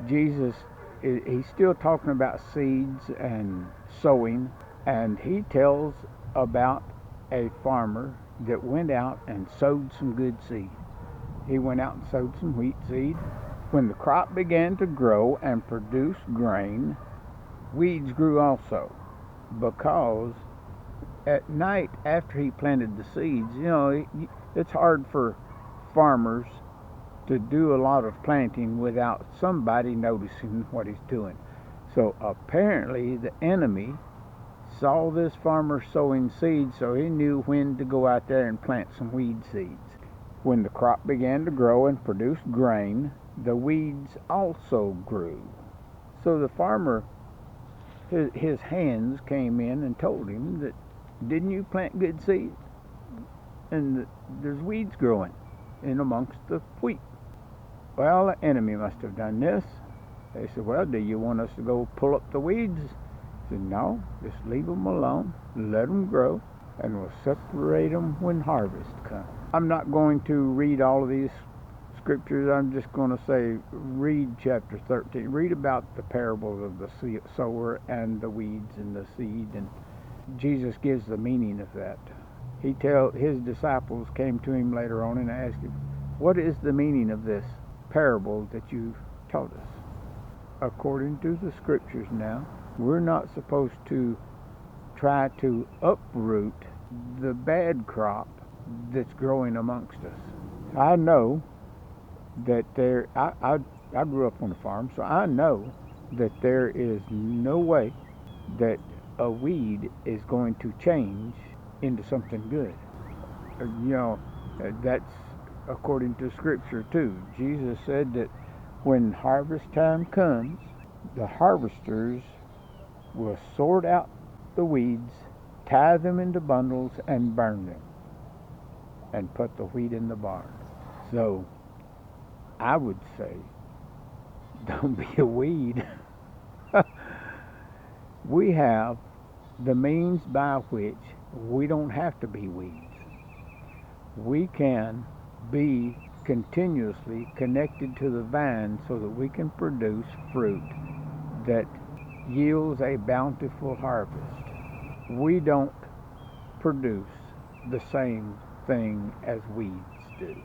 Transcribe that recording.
Jesus, he's still talking about seeds and sowing, and he tells about a farmer that went out and sowed some good seed. He went out and sowed some wheat seed. When the crop began to grow and produce grain, weeds grew also, because at night after he planted the seeds, it's hard for farmers to do a lot of planting without somebody noticing what he's doing. So apparently the enemy saw this farmer sowing seeds, so he knew when to go out there and plant some weed seeds. When the crop began to grow and produce grain, the weeds also grew. So the farmer, his hands came in and told him that, didn't you plant good seed? And there's weeds growing in amongst the wheat. Well, the enemy must have done this. They said, well, do you want us to go pull up the weeds? He said, no, just leave them alone, let them grow, and we'll separate them when harvest comes. I'm not going to read all of these scriptures. I'm just going to say, read chapter 13. Read about the parables of the sower and the weeds and the seed, and Jesus gives the meaning of that. His disciples came to him later on and asked him, what is the meaning of this parable that you taught us? According to the scriptures now, we're not supposed to try to uproot the bad crop that's growing amongst us. I know that I grew up on a farm, so I know that there is no way that a weed is going to change into something good. That's according to scripture too. Jesus said that when harvest time comes, the harvesters will sort out the weeds, tie them into bundles, and burn them, and put the wheat in the barn. So I would say, don't be a weed. We have the means by which we don't have to be weeds. We can be continuously connected to the vine so that we can produce fruit that yields a bountiful harvest. We don't produce the same thing as weeds do.